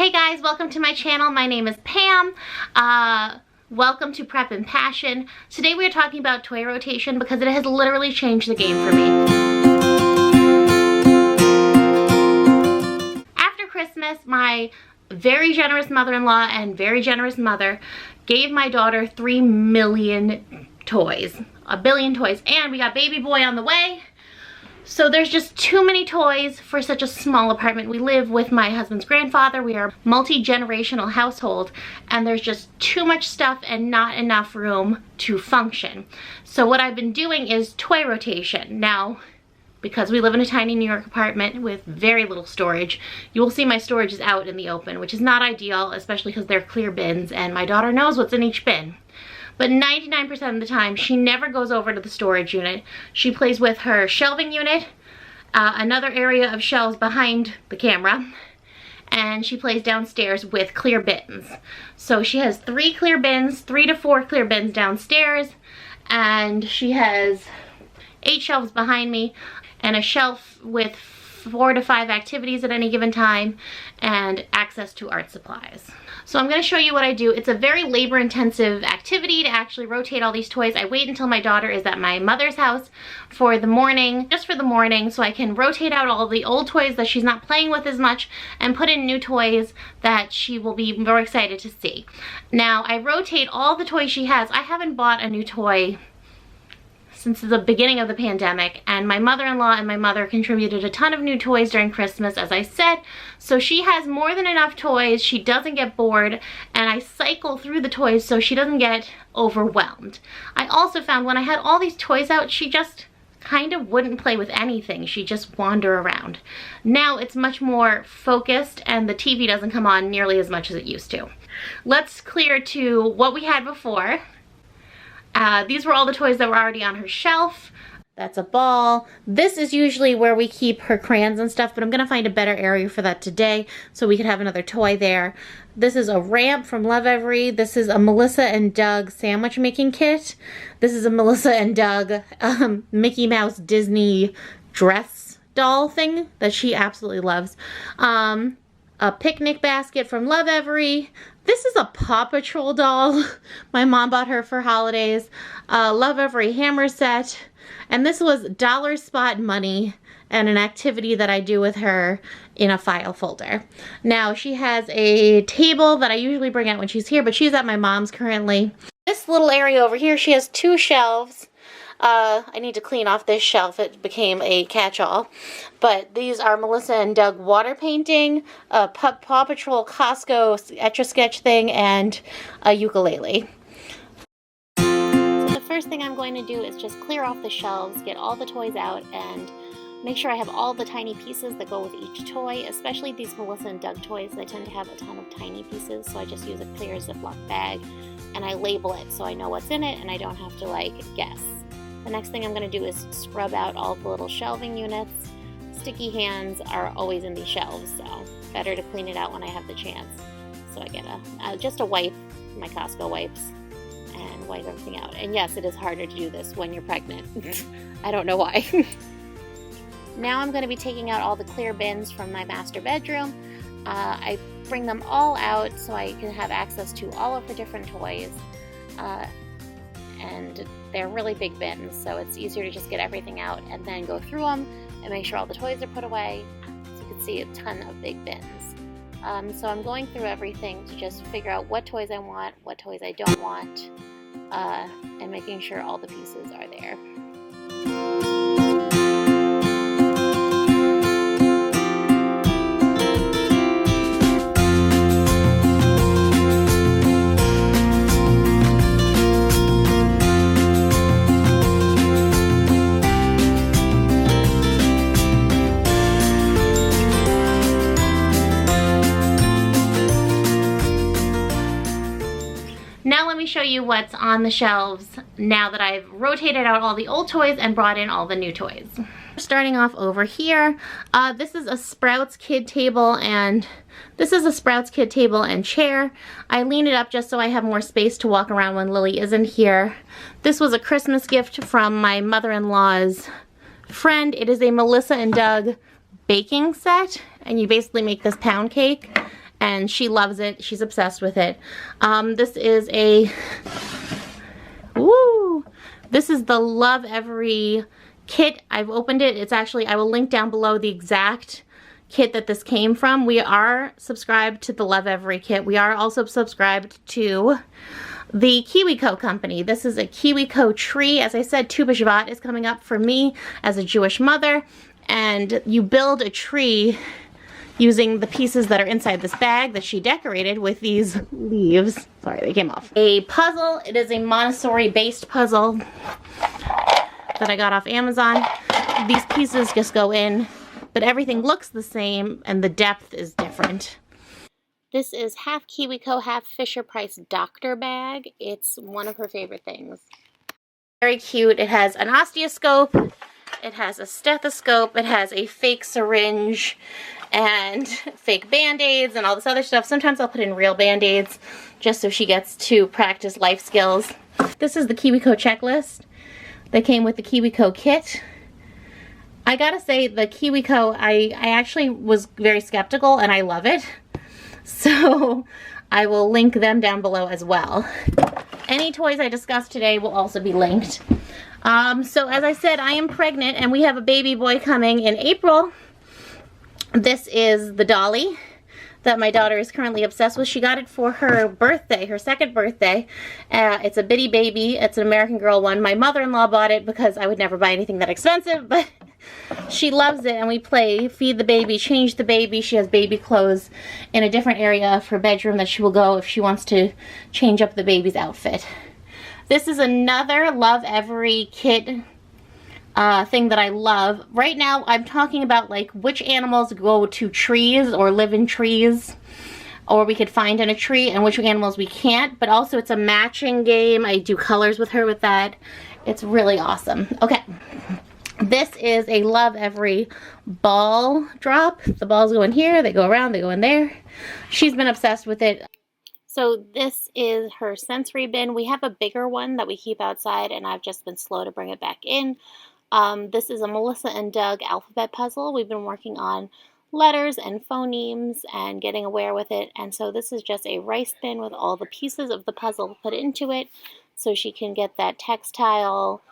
Hey guys, welcome to my channel. My name is Pam. Welcome to Prep and Passion. Today we are talking about toy rotation because it has literally changed the game for me. After Christmas, my very generous mother-in-law and very generous mother gave my daughter 3 million toys. 1 billion toys. And we got baby boy on the way. So there's just too many toys for such a small apartment. We live with my husband's grandfather. We are a multi-generational household, and there's just too much stuff and not enough room to function. So what I've been doing is toy rotation. Now, because we live in a tiny New York apartment with very little storage, you will see my storage is out in the open, which is not ideal, especially because they're clear bins and my daughter knows what's in each bin. But 99% of the time, she never goes over to the storage unit. She plays with her shelving unit, another area of shelves behind the camera, and she plays downstairs with clear bins. So she has 3 clear bins, 3 to 4 clear bins downstairs, and she has 8 shelves behind me, and a shelf with 4 to 5 activities at any given time, and access to art supplies. So I'm going to show you what I do. It's a very labor-intensive activity to actually rotate all these toys. I wait until my daughter is at my mother's house for the morning, just for the morning, so I can rotate out all the old toys that she's not playing with as much and put in new toys that she will be more excited to see. Now, I rotate all the toys she has. I haven't bought a new toy since the beginning of the pandemic, and my mother-in-law and my mother contributed a ton of new toys during Christmas, as I said, so she has more than enough toys. She doesn't get bored, and I cycle through the toys so she doesn't get overwhelmed. I also found when I had all these toys out, she just kind of wouldn't play with anything. She'd just wander around. Now it's much more focused, and the TV doesn't come on nearly as much as it used to. Let's clear to what we had before. These were all the toys that were already on her shelf. That's a ball. This is usually where we keep her crayons and stuff, but I'm going to find a better area for that today so we could have another toy there. This is a ramp from Lovevery. This is a Melissa and Doug sandwich making kit. This is a Melissa and Doug Mickey Mouse Disney dress doll thing that she absolutely loves. A picnic basket from Lovevery. This is a Paw Patrol doll my mom bought her for holidays. Lovevery hammer set. And this was dollar spot money and an activity that I do with her in a file folder. Now, she has a table that I usually bring out when she's here, but she's at my mom's currently. This little area over here, she has 2 shelves. I need to clean off this shelf. It became a catch-all. But these are Melissa and Doug water painting, a Paw Patrol Costco Etch-a-Sketch thing, and a ukulele. So the first thing I'm going to do is just clear off the shelves, get all the toys out, and make sure I have all the tiny pieces that go with each toy, especially these Melissa and Doug toys. They tend to have a ton of tiny pieces, so I just use a clear Ziploc bag, and I label it so I know what's in it, and I don't have to, like, guess. The next thing I'm going to do is scrub out all the little shelving units. Sticky hands are always in these shelves, so better to clean it out when I have the chance. So I get just a wipe, my Costco wipes, and wipe everything out. And yes, it is harder to do this when you're pregnant. I don't know why. Now I'm going to be taking out all the clear bins from my master bedroom. I bring them all out so I can have access to all of her different toys. And they're really big bins, so it's easier to just get everything out and then go through them and make sure all the toys are put away. So you can see a ton of big bins. So I'm going through everything to just figure out what toys I want, what toys I don't want, and making sure all the pieces are there. Now let me show you what's on the shelves now that I've rotated out all the old toys and brought in all the new toys. Starting off over here, this is a Sprouts kid table, and this is a Sprouts kid table and chair. I lean it up just so I have more space to walk around when Lily isn't here. This was a Christmas gift from my mother-in-law's friend. It is a Melissa and Doug baking set, and you basically make this pound cake. and she loves it. She's obsessed with it. This is a, woo! This is the Love Every kit. I've opened it. It's actually, I will link down below the exact kit that this came from. We are subscribed to the Love Every kit. We are also subscribed to the Kiwi company. This is a Kiwi tree. As I said, Tu B'Shvat is coming up for me as a Jewish mother, and you build a tree using the pieces that are inside this bag that she decorated with these leaves. Sorry, they came off. A puzzle. It is a Montessori-based puzzle that I got off Amazon. These pieces just go in, but everything looks the same and the depth is different. This is half KiwiCo, half Fisher-Price Doctor bag. It's one of her favorite things. Very cute. It has an osteoscope, it has a stethoscope, it has a fake syringe, and fake band-aids and all this other stuff. Sometimes I'll put in real band-aids just so she gets to practice life skills. This is the KiwiCo checklist that came with the KiwiCo kit. I gotta say, the KiwiCo, I actually was very skeptical, and I love it. So I will link them down below as well. Any toys I discussed today will also be linked. So as I said, I am pregnant and we have a baby boy coming in April. This is the dolly that my daughter is currently obsessed with. She got it for her birthday, her second birthday. It's a bitty baby. It's an American Girl one. My mother-in-law bought it because I would never buy anything that expensive, but she loves it, and we play feed the baby, change the baby. She has baby clothes in a different area of her bedroom that she will go if she wants to change up the baby's outfit. This is another Love Every kit thing that I love. Right now I'm talking about like which animals go to trees or live in trees or we could find in a tree, and which animals we can't, but also it's a matching game. I do colors with her with that. It's really awesome. Okay. This is a Love Every ball drop. The balls go in here, they go around, they go in there. She's been obsessed with it. So this is her sensory bin. We have a bigger one that we keep outside, and I've just been slow to bring it back in. This is a Melissa and Doug alphabet puzzle. We've been working on letters and phonemes and getting aware with it. And so this is just a rice bin with all the pieces of the puzzle put into it so she can get that textile,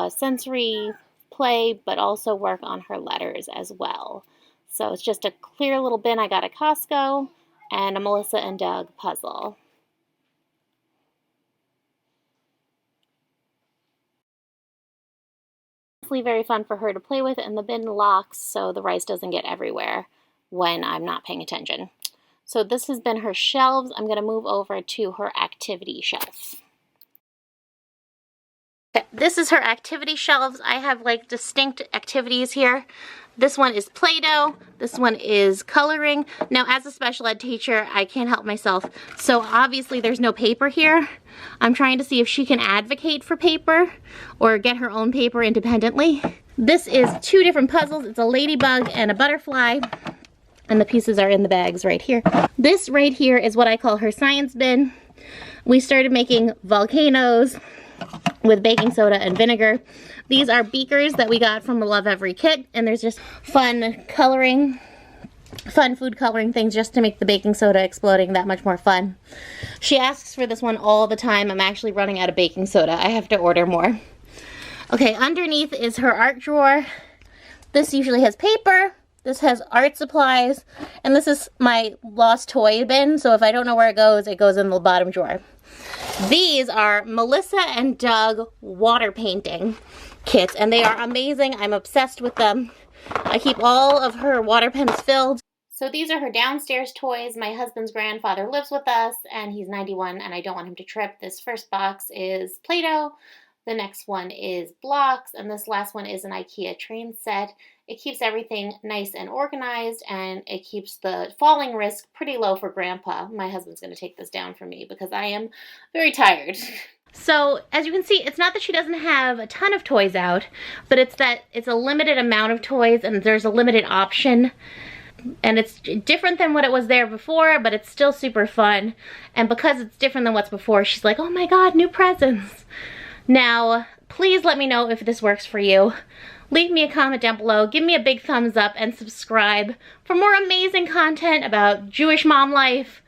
sensory play, but also work on her letters as well. So it's just a clear little bin I got at Costco and a Melissa and Doug puzzle. Very fun for her to play with, and the bin locks so the rice doesn't get everywhere when I'm not paying attention. So this has been her shelves. I'm going to move over to her activity shelf. This is her activity shelves. I have like distinct activities here. This one is Play-Doh. This one is coloring. Now, as a special ed teacher, I can't help myself. So obviously there's no paper here. I'm trying to see if she can advocate for paper or get her own paper independently. This is two different puzzles. It's a ladybug and a butterfly. And the pieces are in the bags right here. This right here is what I call her science bin. We started making volcanoes with baking soda and vinegar. These are beakers that we got from the Love Every kit, and there's just fun coloring, fun food coloring things just to make the baking soda exploding that much more fun. She asks for this one all the time. I'm actually running out of baking soda. I have to order more. Okay, underneath is her art drawer. This usually has paper. This has art supplies, and this is my lost toy bin, so if I don't know where it goes in the bottom drawer. These are Melissa and Doug water painting kits, and they are amazing. I'm obsessed with them. I keep all of her water pens filled. So these are her downstairs toys. My husband's grandfather lives with us, and he's 91, and I don't want him to trip. This first box is Play-Doh. The next one is blocks, and this last one is an IKEA train set. It keeps everything nice and organized, and it keeps the falling risk pretty low for Grandpa. My husband's going to take this down for me because I am very tired. So, as you can see, it's not that she doesn't have a ton of toys out, but it's that it's a limited amount of toys, and there's a limited option. And it's different than what it was there before, but it's still super fun. And because it's different than what's before, she's like, oh my god, new presents. Now, please let me know if this works for you. leave me a comment down below, give me a big thumbs up, and subscribe for more amazing content about Jewish mom life,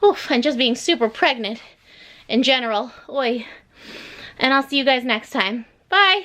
oof, and just being super pregnant in general. Oi. And I'll see you guys next time. Bye.